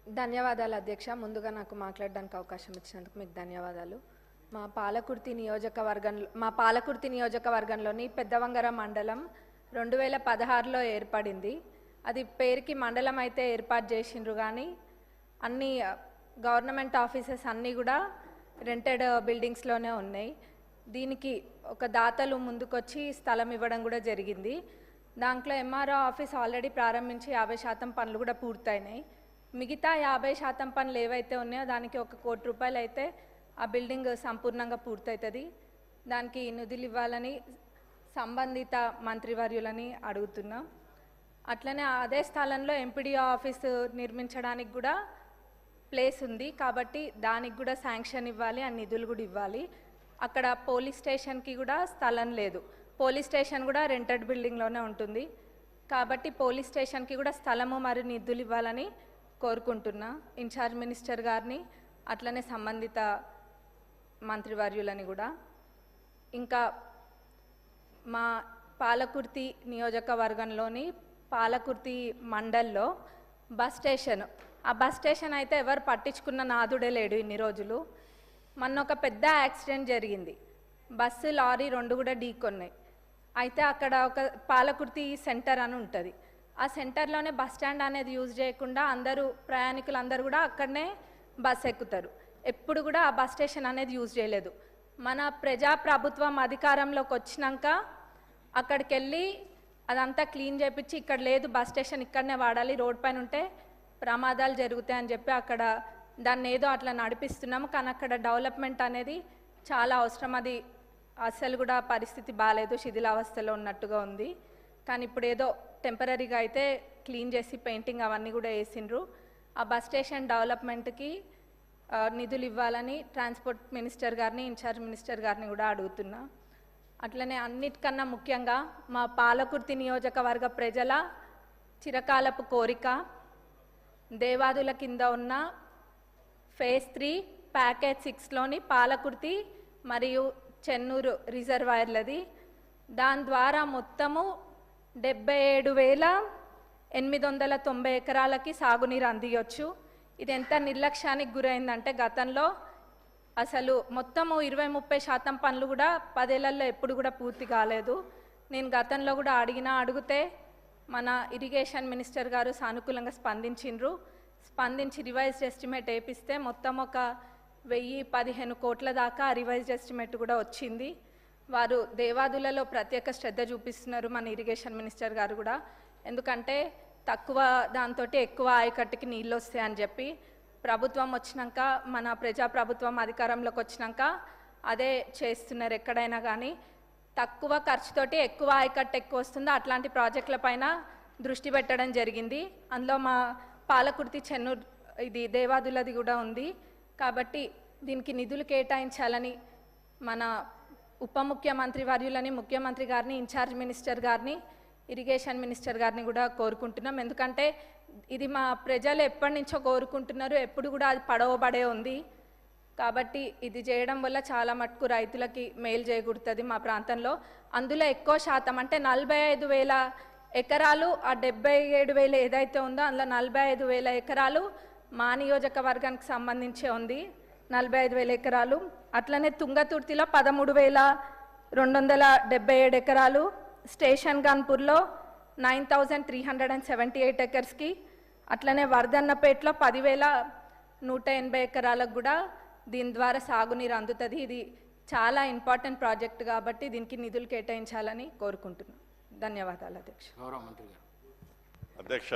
ధన్యవాదాలు అధ్యక్ష. ముందుగా నాకు మాట్లాడడానికి అవకాశం ఇచ్చినందుకు మీకు ధన్యవాదాలు. మా పాలకుర్తి నియోజకవర్గంలోని పెద్దవంగర మండలం 2016లో ఏర్పడింది. అది పేరుకి మండలం అయితే ఏర్పాటు చేసిండ్రు, కానీ అన్ని గవర్నమెంట్ ఆఫీసెస్ అన్నీ కూడా రెంటెడ్ బిల్డింగ్స్లోనే ఉన్నాయి. దీనికి ఒక దాతలు ముందుకొచ్చి స్థలం ఇవ్వడం కూడా జరిగింది. దాంట్లో ఎంఆర్ఓ ఆఫీస్ ఆల్రెడీ ప్రారంభించి 50% పనులు కూడా పూర్తయినాయి. మిగతా 50% పనులు ఏవైతే ఉన్నాయో దానికి 1 కోటి రూపాయలు అయితే ఆ బిల్డింగ్ సంపూర్ణంగా పూర్తవుతుంది. దానికి నిధులు ఇవ్వాలని సంబంధిత మంత్రివర్యులని అడుగుతున్నాం. అట్లనే అదే స్థలంలో ఎంపీడీఓ ఆఫీసు నిర్మించడానికి కూడా ప్లేస్ ఉంది, కాబట్టి దానికి కూడా శాంక్షన్ ఇవ్వాలి, ఆ నిధులు కూడా ఇవ్వాలి. అక్కడ పోలీస్ స్టేషన్కి కూడా స్థలం లేదు. పోలీస్ స్టేషన్ కూడా రెంటెడ్ బిల్డింగ్లోనే ఉంటుంది, కాబట్టి పోలీస్ స్టేషన్కి కూడా స్థలము మరియు నిధులు ఇవ్వాలని కోరుకుంటున్నా ఇన్ఛార్జ్ మినిస్టర్ గారిని, అట్లనే సంబంధిత మంత్రివర్యులని కూడా. ఇంకా మా పాలకుర్తి నియోజకవర్గంలోని పాలకుర్తి మండల్లో బస్ స్టేషన్ అయితే ఎవరు పట్టించుకున్న నాదుడే లేడు ఇన్ని రోజులు. మొన్న ఒక పెద్ద యాక్సిడెంట్ జరిగింది, బస్సు లారీ 2 కూడా ఢీకొన్నాయి. అయితే అక్కడ ఒక పాలకుర్తి సెంటర్ అని ఉంటుంది, ఆ సెంటర్లోనే బస్ స్టాండ్ అనేది యూజ్ చేయకుండా ప్రయాణికులందరూ కూడా అక్కడనే బస్ ఎక్కుతారు. ఎప్పుడు కూడా ఆ బస్ స్టేషన్ అనేది యూజ్ చేయలేదు. మన ప్రజాప్రభుత్వం అధికారంలోకి వచ్చినాక అక్కడికి వెళ్ళి అదంతా క్లీన్ చేయించి, ఇక్కడ లేదు బస్ స్టేషన్ ఇక్కడనే వాడాలి, రోడ్ పైన ఉంటే ప్రమాదాలు జరుగుతాయని చెప్పి అక్కడ దాన్ని ఏదో అట్లా నడిపిస్తున్నాము. కానీ అక్కడ డెవలప్మెంట్ అనేది చాలా అవసరం. అది అసలు కూడా పరిస్థితి బాగాలేదు, శిథిలావస్థలో ఉన్నట్టుగా ఉంది. కానీ ఇప్పుడు ఏదో టెంపరీగా అయితే క్లీన్ చేసి పెయింటింగ్ అవన్నీ కూడా వేసిండ్రు. ఆ బస్ స్టేషన్ డెవలప్మెంట్కి నిధులు ఇవ్వాలని ట్రాన్స్పోర్ట్ మినిస్టర్ గారిని, ఇన్ఛార్జ్ మినిస్టర్ గారిని కూడా అడుగుతున్నా. అట్లనే అన్నిటికన్నా ముఖ్యంగా మా పాలకుర్తి నియోజకవర్గ ప్రజల చిరకాలపు కోరిక దేవాదుల కింద ఉన్న ఫేజ్ 3 ప్యాకేజ్ 6లోని పాలకుర్తి మరియు చెన్నూరు రిజర్వాయర్లది. దాని ద్వారా మొత్తము 77,890 ఎకరాలకి సాగునీరు అందియొచ్చు. ఇది ఎంత నిర్లక్ష్యానికి గురైందంటే గతంలో అసలు మొత్తము 20-30% పనులు కూడా 10 ఏళ్లలో ఎప్పుడు కూడా పూర్తి కాలేదు. నేను గతంలో కూడా అడిగితే మన ఇరిగేషన్ మినిస్టర్ గారు సానుకూలంగా స్పందించి రివైజ్డ్ ఎస్టిమేట్ వేపిస్తే మొత్తం ఒక 1015 కోట్ల దాకా రివైజ్డ్ ఎస్టిమేట్ కూడా వచ్చింది. వారు దేవాదులలో ప్రత్యేక శ్రద్ధ చూపిస్తున్నారు మన ఇరిగేషన్ మినిస్టర్ గారు కూడా. ఎందుకంటే తక్కువ దాంతో ఎక్కువ ఆయకట్టుకి నీళ్ళు వస్తాయని చెప్పి ప్రభుత్వం వచ్చినాక, మన ప్రజాప్రభుత్వం అధికారంలోకి వచ్చినాక అదే చేస్తున్నారు. ఎక్కడైనా కానీ తక్కువ ఖర్చుతోటి ఎక్కువ ఆయకట్టు ఎక్కువ వస్తుందో అట్లాంటి ప్రాజెక్టుల పైన దృష్టి పెట్టడం జరిగింది. అందులో మా పాలకుర్తి చెన్నూరు ఇది దేవాదులది కూడా ఉంది. కాబట్టి దీనికి నిధులు కేటాయించాలని మన ఉప ముఖ్యమంత్రి వర్యులని, ముఖ్యమంత్రి గారిని, ఇన్ఛార్జ్ మినిస్టర్ గారిని, ఇరిగేషన్ మినిస్టర్ గారిని కూడా కోరుకుంటున్నాం. ఎందుకంటే ఇది మా ప్రజలు ఎప్పటి నుంచో కోరుకుంటున్నారు, ఎప్పుడు కూడా అది పడవబడే ఉంది. కాబట్టి ఇది చేయడం వల్ల చాలా మటుకు రైతులకి మేలు చేకూరుతుంది మా ప్రాంతంలో. అందులో ఎక్కువ శాతం అంటే 45,000 ఎకరాలు, ఆ 77,000 ఏదైతే ఉందో అందులో 45,000 ఎకరాలు మా నియోజకవర్గానికి సంబంధించే ఉంది, 45,000 ఎకరాలు. అట్లనే తుంగతుర్తిలో 13,277 ఎకరాలు, స్టేషన్ గన్పూర్లో 9,378 ఎకర్స్కి, అట్లనే వర్ధన్నపేటలో 10,180 ఎకరాలకు కూడా దీని ద్వారా సాగునీరు అందుతుంది. ఇది చాలా ఇంపార్టెంట్ ప్రాజెక్ట్ కాబట్టి దీనికి నిధులు కేటాయించాలని కోరుకుంటున్నాను. ధన్యవాదాలు అధ్యక్ష. అధ్యక్ష